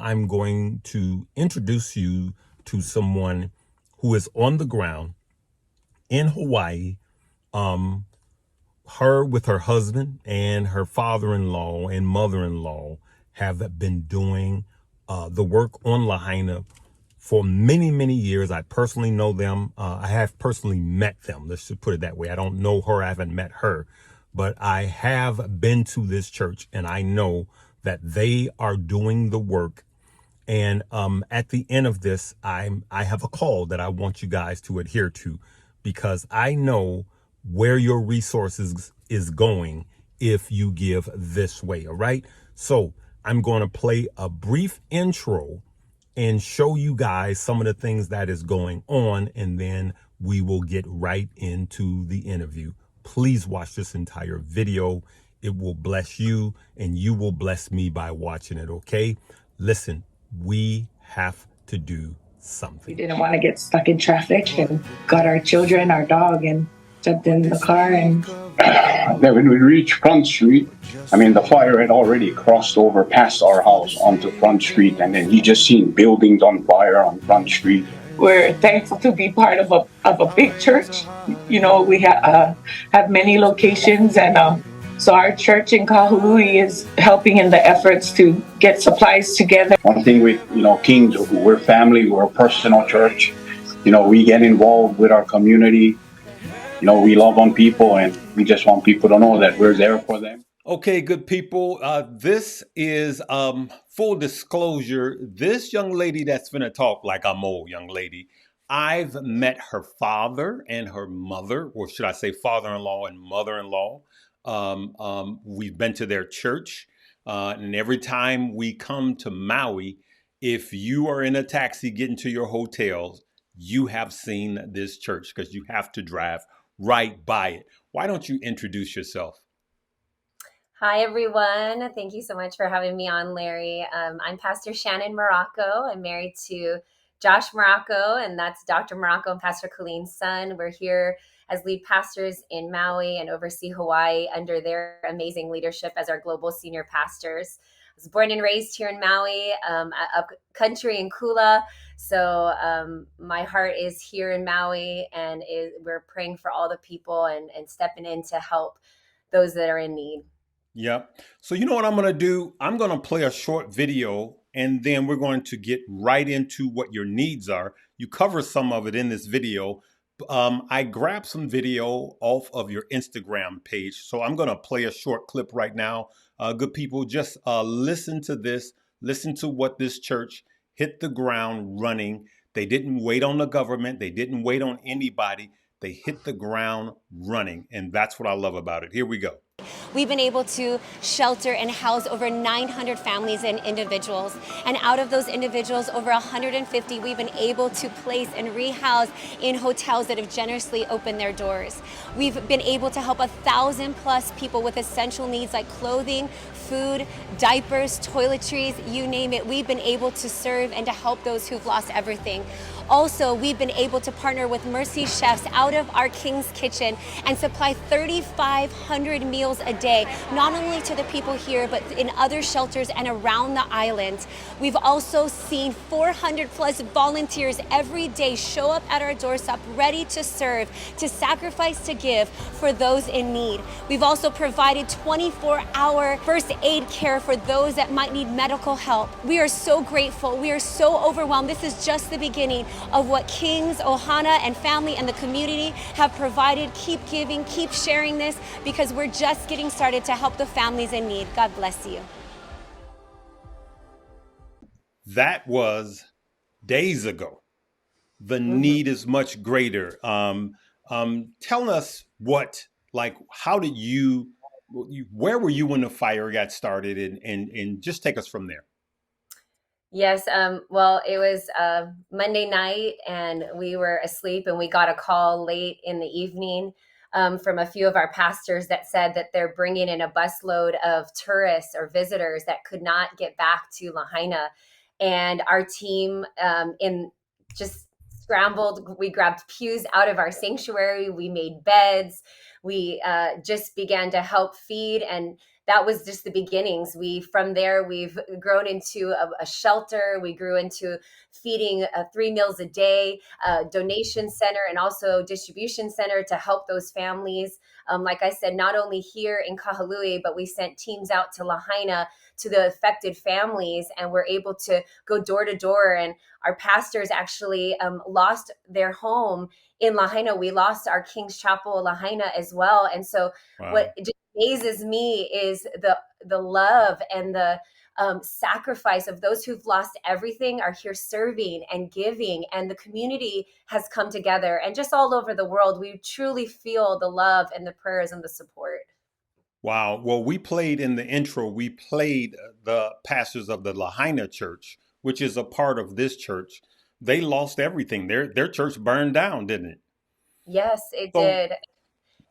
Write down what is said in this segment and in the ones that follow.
I'm going to introduce you to someone who is on the ground in Hawaii. Um, her with her husband and her father-in-law and mother-in-law have been doing the work on Lahaina for many, many years. I personally know them. I have personally met them. Let's just put it that way. I don't know her. I haven't met her, but I have been to this church and I know that they are doing the work. And at the end of this, I have a call that I want you guys to adhere to, because I know where your resources is going if you give this way. All right. So I'm going to play a brief intro and show you guys some of the things that is going on, and then we will get right into the interview. Please watch this entire video. It will bless you and you will bless me by watching it. Okay. Listen, we have to do something. We didn't want to get stuck in traffic and got our children, our dog, and jumped in the car. And then when we reached Front Street, the fire had already crossed over past our house onto Front Street, and then you just seen buildings on fire on Front Street. We're thankful to be part of a big church. We have many locations, and so our church in Kahului is helping in the efforts to get supplies together. One thing with, Kings, we're family, we're a personal church. We get involved with our community. We love on people, and we just want people to know that we're there for them. Okay, good people. This is full disclosure. This young lady that's gonna talk like I'm old young lady, I've met her father and her mother, or should I say father-in-law and mother-in-law. We've been to their church, and every time we come to Maui, if you are in a taxi getting to your hotels, you have seen this church because you have to drive right by it. Why don't you introduce yourself? Hi, everyone. Thank you so much for having me on, Larry. I'm Pastor Shannon Morocco. I'm married to Josh Morocco, and that's Dr. Morocco and Pastor Colleen's son. We're here as lead pastors in Maui and oversee Hawaii under their amazing leadership as our global senior pastors. I was born and raised here in Maui, up country in Kula. So my heart is here in Maui, and we're praying for all the people and stepping in to help those that are in need. Yep. So you know what I'm going to do? I'm going to play a short video and then we're going to get right into what your needs are. You cover some of it in this video. I grabbed some video off of your Instagram page. So I'm going to play a short clip right now. Good people, just listen to this. Listen to what this church hit the ground running. They didn't wait on the government. They didn't wait on anybody. They hit the ground running. And that's what I love about it. Here we go. We've been able to shelter and house over 900 families and individuals. And out of those individuals, over 150 we've been able to place and rehouse in hotels that have generously opened their doors. We've been able to help 1,000+ people with essential needs like clothing, food, diapers, toiletries, you name it. We've been able to serve and to help those who've lost everything. Also, we've been able to partner with Mercy Chefs out of our King's Kitchen and supply 3,500 meals a day, not only to the people here, but in other shelters and around the island. We've also seen 400+ volunteers every day show up at our doorstep, ready to serve, to sacrifice, to give for those in need. We've also provided 24-hour first aid care for those that might need medical help. We are so grateful. We are so overwhelmed. This is just the beginning of what Kings, Ohana, and family and the community have provided. Keep giving, keep sharing this, because we're just getting started to help the families in need. God bless you. That was days ago. The need is much greater. Tell us how did where were you when the fire got started, and just take us from there. Yes, well, it was Monday night and we were asleep, and we got a call late in the evening from a few of our pastors that said that they're bringing in a busload of tourists or visitors that could not get back to Lahaina. And our team just scrambled. We grabbed pews out of our sanctuary. We made beds. We just began to help feed and that was just the beginnings. From there, we've grown into a shelter. We grew into feeding 3 meals a day, a donation center, and also distribution center to help those families. Like I said, not only here in Kahului, but we sent teams out to Lahaina to the affected families, and we're able to go door to door. And our pastors actually lost their home in Lahaina. We lost our King's Chapel Lahaina as well. And so Wow. what just amazes me is the love and the sacrifice of those who've lost everything are here serving and giving, and the community has come together. And just all over the world, we truly feel the love and the prayers and the support. Wow. Well, we played in the intro, we played the pastors of the Lahaina church, which is a part of this church. They lost everything. Their church burned down, didn't it? Yes, it So did.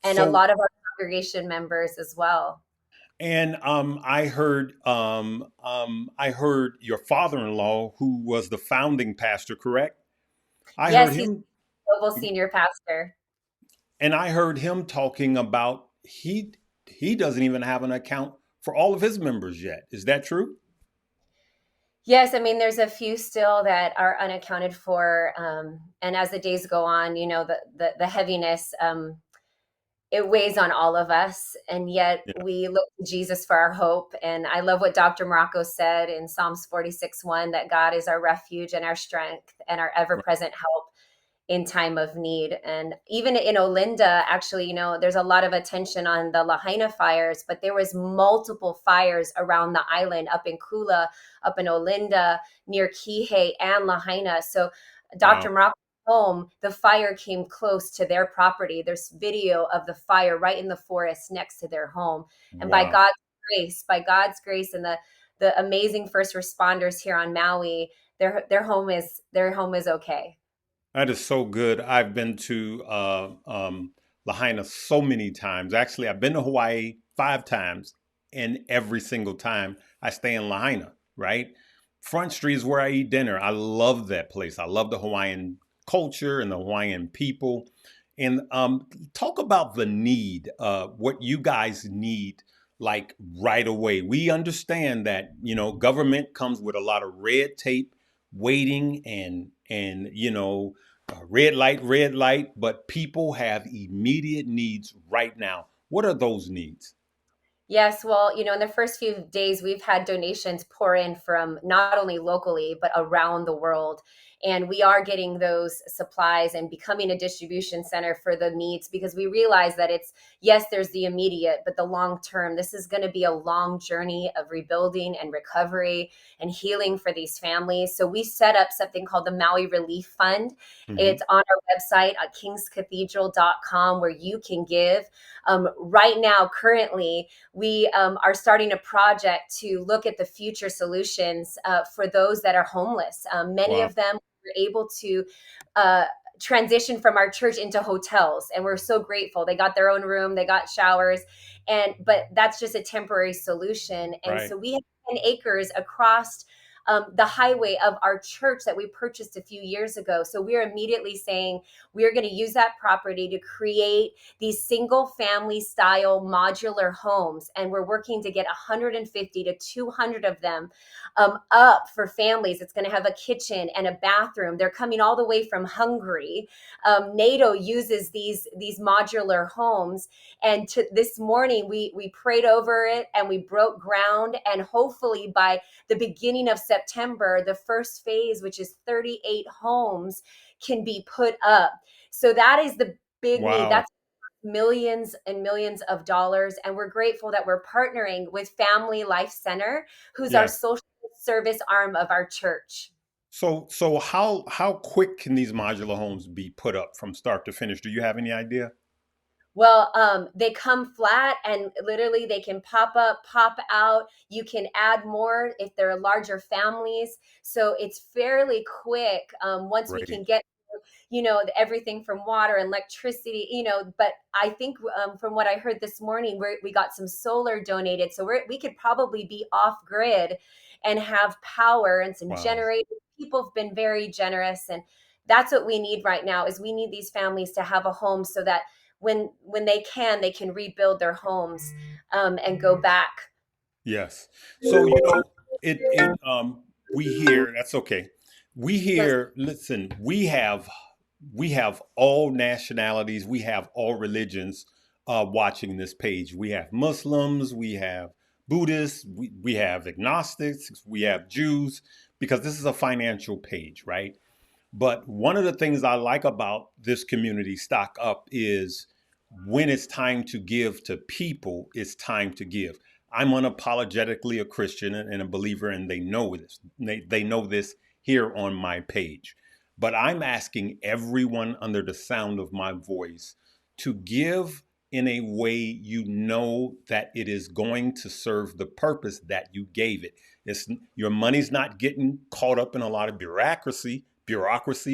And a so lot of our congregation members as well. and I heard your father-in-law, who was the founding pastor, correct? I heard Yes, he's him global senior pastor. and I heard him talking about he doesn't even have an account for all of his members yet. Is that true? Yes, I mean, there's a few still that are unaccounted for. And as the days go on, the heaviness, it weighs on all of us. And yet Yeah. we look to Jesus for our hope. And I love what Dr. Morocco said in Psalms 46:1, that God is our refuge and our strength and our ever Right. present help in time of need. And even in Olinda, actually, there's a lot of attention on the Lahaina fires, but there was multiple fires around the island, up in Kula, up in Olinda, near Kihei and Lahaina. So Dr. Wow. Morocco's home, the fire came close to their property. There's video of the fire right in the forest next to their home. And Wow. By God's grace and the amazing first responders here on Maui, their home is okay. That is so good. I've been to Lahaina so many times. Actually, I've been to Hawaii 5 times, and every single time I stay in Lahaina, right? Front Street is where I eat dinner. I love that place. I love the Hawaiian culture and the Hawaiian people. And talk about the need, what you guys need, like right away. We understand that, government comes with a lot of red tape, waiting and red light, but people have immediate needs right now. What are those needs? Yes, well, in the first few days, we've had donations pour in from not only locally, but around the world. And we are getting those supplies and becoming a distribution center for the needs, because we realize that yes, there's the immediate, but the long term, this is going to be a long journey of rebuilding and recovery and healing for these families. So we set up something called the Maui Relief Fund. Hmm. It's on our website at kingscathedral.com, where you can give. Right now, currently, we are starting a project to look at the future solutions for those that are homeless. Many Wow. of them were able to uh, transition from our church into hotels, and we're so grateful. They got their own room, they got showers, but that's just a temporary solution. And Right. so we have 10 acres across the highway of our church that we purchased a few years ago. So we're immediately saying we're going to use that property to create these single family style modular homes. And we're working to get 150 to 200 of them up for families. It's going to have a kitchen and a bathroom. They're coming all the way from Hungary. NATO uses these modular homes. And this morning, we prayed over it and we broke ground. And hopefully by the beginning of September, the first phase, which is 38 homes, can be put up. So that is the big need. Wow. That's millions and millions of dollars. And we're grateful that we're partnering with Family Life Center, who's our Yes. social service arm of our church. So how quick can these modular homes be put up from start to finish? Do you have any idea? Well, they come flat and literally they can pop up, pop out. You can add more if they're larger families. So it's fairly quick once we can Great. get everything from water and electricity, but I think from what I heard this morning, we got some solar donated. So we could probably be off grid and have power and some Wow. generators. People have been very generous. And that's what we need right now is we need these families to have a home so that when they can rebuild their homes and go back. Yes. So, you know, we hear, that's okay. We Yes. hear, listen, we have all nationalities, we have all religions watching this page. We have Muslims, we have Buddhists, we have agnostics, we have Jews, because this is a financial page, right? But one of the things I like about this community stock up is when it's time to give to people, it's time to give. I'm unapologetically a Christian and a believer, and they know this. They know this here on my page. But I'm asking everyone under the sound of my voice to give in a way you know that it is going to serve the purpose that you gave it. It's, your money's not getting caught up in a lot of bureaucracy,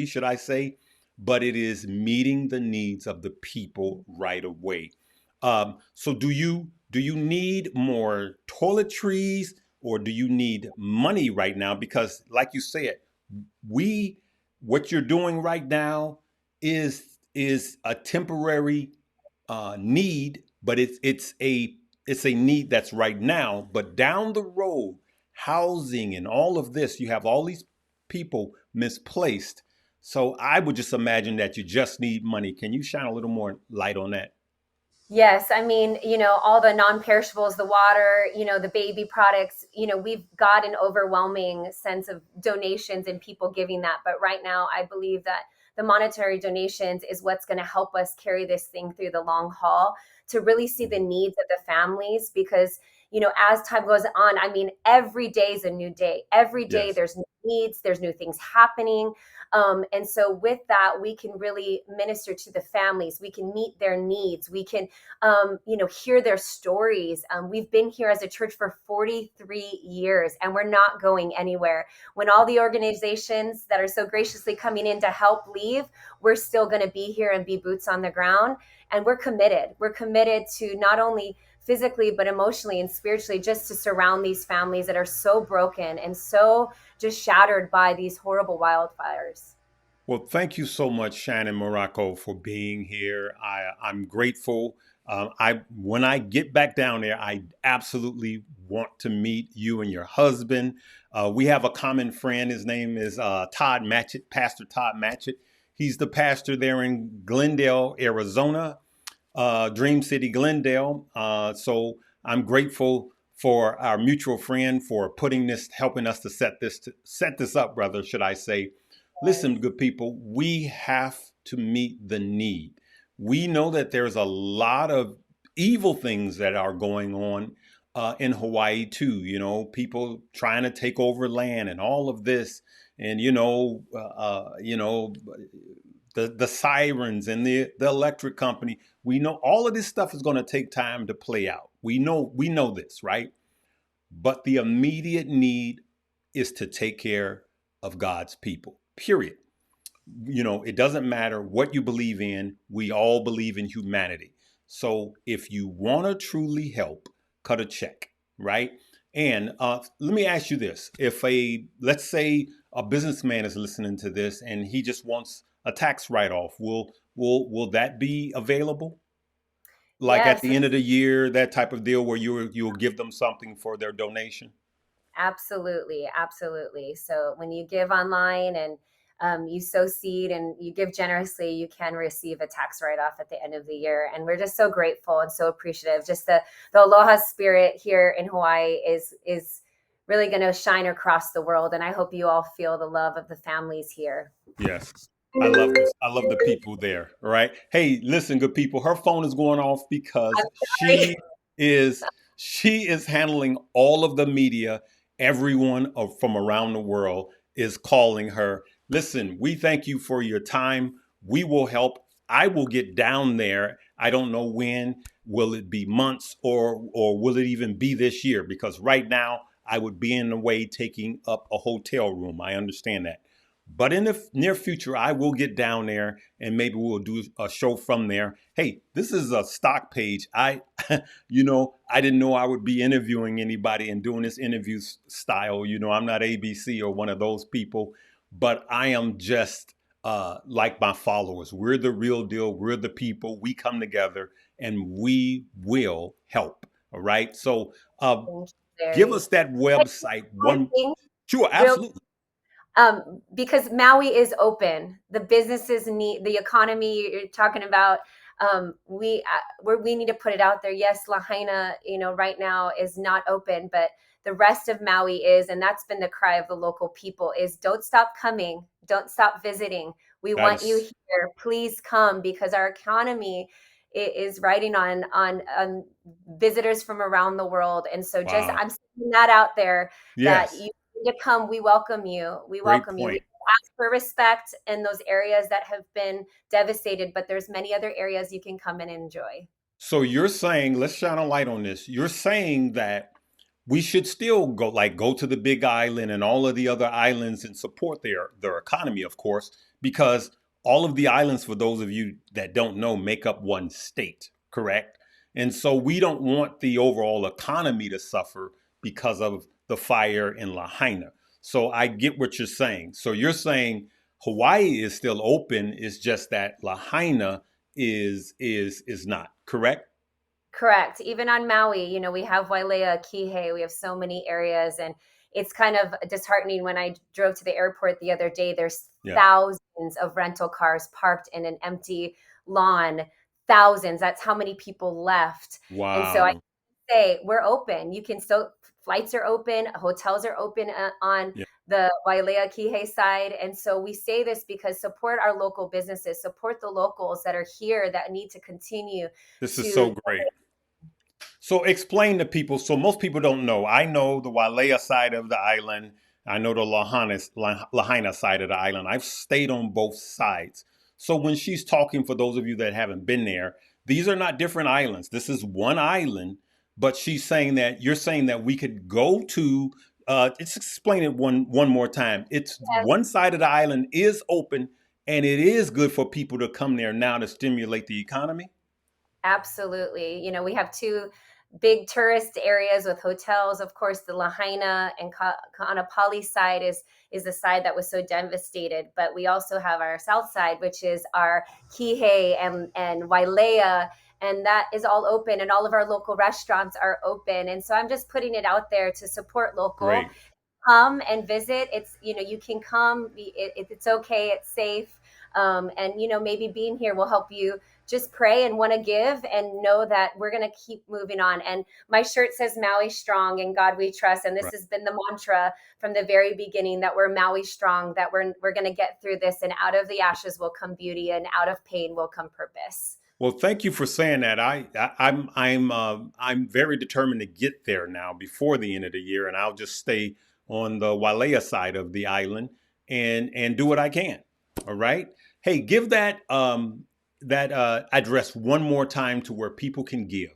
should I say, but it is meeting the needs of the people right away. So do you need more toiletries or do you need money right now? Because like you said, we what you're doing right now is a temporary need, but it's a need that's right now. But down the road, housing and all of this, you have all these people misplaced. So I would just imagine that you just need money. Can you shine a little more light on that? Yes, I mean, all the non-perishables, the water, the baby products, we've got an overwhelming sense of donations and people giving that. But right now, I believe that the monetary donations is what's going to help us carry this thing through the long haul to really see the needs of the families. Because, as time goes on, I mean, every day is a new day. Every day Yes. there's new needs, there's new things happening. And so with that, we can really minister to the families. We can meet their needs. We can hear their stories. We've been here as a church for 43 years and we're not going anywhere. When all the organizations that are so graciously coming in to help leave, we're still going to be here and be boots on the ground. And we're committed. We're committed to not only physically, but emotionally and spiritually, just to surround these families that are so broken and so just shattered by these horrible wildfires. Well, thank you so much, Shannon Morocco, for being here. I'm grateful. I when I get back down there, I absolutely want to meet you and your husband. We have a common friend. His name is Todd Matchett, Pastor Todd Matchett. He's the pastor there in Glendale, Arizona, Dream City, Glendale. So I'm grateful for our mutual friend for putting this, helping us to set this up, brother, should I say. Listen, good people, we have to meet the need. We know that there's a lot of evil things that are going on in Hawaii too. You know, people trying to take over land and all of this, and the sirens and the electric company. We know all of this stuff is going to take time to play out. We know this, right? But the immediate need is to take care of God's people. Period. It doesn't matter what you believe in. We all believe in humanity. So if you want to truly help, cut a check, right? And let me ask you this: if let's say a businessman is listening to this and he just wants a tax write-off, will that be available? Like at Yes, the end of the year, that type of deal where you'll give them something for their donation? absolutely. Absolutely. So when you give online and you sow seed and you give generously, you can receive a tax write-off at the end of the year. And we're just so grateful and so appreciative. Just the aloha spirit here in Hawaii is really going to shine across the world. And I hope you all feel the love of the families here. Yes. I love this. I love the people there. All right. Hey, listen, good people. Her phone is going off because Sorry. she is handling all of the media. Everyone from around the world is calling her. Listen, we thank you for your time. We will help. I will get down there. I don't know when. Will it be months or will it even be this year? Because right now I would be in the way taking up a hotel room. I understand that. But in the near future, I will get down there and maybe we'll do a show from there. Hey, this is a stock page. I didn't know I would be interviewing anybody and doing this interview style. I'm not ABC or one of those people, but I am just like my followers. We're the real deal. We're the people. We come together and we will help. All right. So Thank you, give Larry. us that Hey, website. one One, thing, sure, real absolutely. because Maui is open. The businesses need the economy you're talking about. We need to put it out there. Yes, Lahaina, right now is not open, but the rest of Maui is, and that's been the cry of the local people: is don't stop coming, don't stop visiting. We That want you is, here. Please come because our economy is riding on visitors from around the world, and so just wow. I'm sending that out there that Yes. you to come. We welcome you. We Great welcome you. We point. ask for respect in those areas that have been devastated, but there's many other areas you can come and enjoy. So you're saying, let's shine a light on this. You're saying that we should still go to the Big Island and all of the other islands and support their economy, of course, because all of the islands, for those of you that don't know, make up one state, correct? And so we don't want the overall economy to suffer because of the fire in Lahaina. So I get what you're saying. So you're saying Hawaii is still open, it's just that Lahaina is not, correct? Correct. Even on Maui, we have Wailea, Kihei, we have so many areas. And it's kind of disheartening when I drove to the airport the other day. There's Yeah. thousands of rental cars parked in an empty lawn. Thousands. That's how many people left. And so I Wow. say we're open. You can still, flights are open, hotels are open on Yeah. the Wailea Kihei side. And so we say this because support our local businesses, support the locals that are here that need to continue This is to. so great. So explain to people. So most people don't know. I know the Wailea side of the island. I know the Lahaina side of the island. I've stayed on both sides. So when she's talking, for those of you that haven't been there, these are not different islands. This is one island, but she's saying that you're saying that we could go to. Let's explain it one more time. It's one side of the island is open, and it is good for people to come there now to stimulate the economy. Absolutely. We have two big tourist areas with hotels. Of course, the Lahaina and Kaanapali side is the side that was so devastated. But we also have our south side, which is our Kihei and Wailea, and that is all open, and all of our local restaurants are open. And so I'm just putting it out there to support local. Great. Come and visit. It's, you can come. It's okay. It's safe. And maybe being here will help you just pray and want to give and know that we're going to keep moving on. And my shirt says Maui strong, and God we trust. And this Right. has been the mantra from the very beginning, that we're Maui strong, that we're going to get through this, and out of the ashes will come beauty, and out of pain will come purpose. Well, thank you for saying that. I'm very determined to get there now before the end of the year, and I'll just stay on the Wailea side of the island and do what I can. All right. Hey, give that address one more time to where people can give.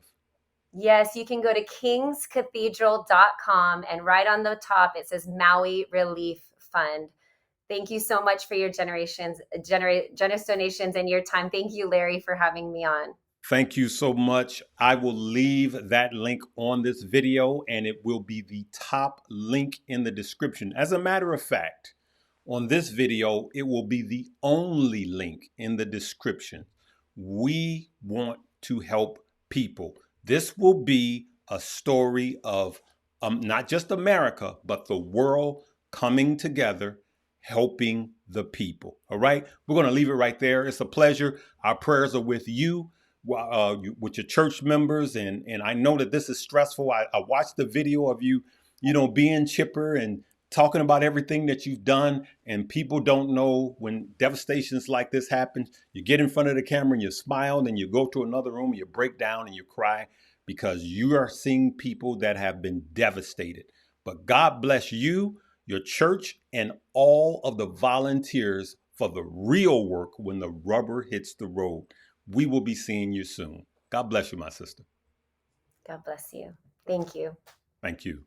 Yes, you can go to kingscathedral.com, and right on the top it says Maui Relief Fund. Thank you so much for your generous donations and your time. Thank you, Larry, for having me on. Thank you so much. I will leave that link on this video, and it will be the top link in the description. As a matter of fact, on this video, it will be the only link in the description. We want to help people. This will be a story of not just America, but the world coming together, helping the people. All right. We're going to leave it right there. It's a pleasure. Our prayers are with you, with your church members. And I know that this is stressful. I watched the video of you, being chipper and talking about everything that you've done. And people don't know, when devastations like this happen, you get in front of the camera and you smile, and you go to another room and you break down and you cry, because you are seeing people that have been devastated. But God bless you, your church, and all of the volunteers for the real work when the rubber hits the road. We will be seeing you soon. God bless you, my sister. God bless you. Thank you. Thank you.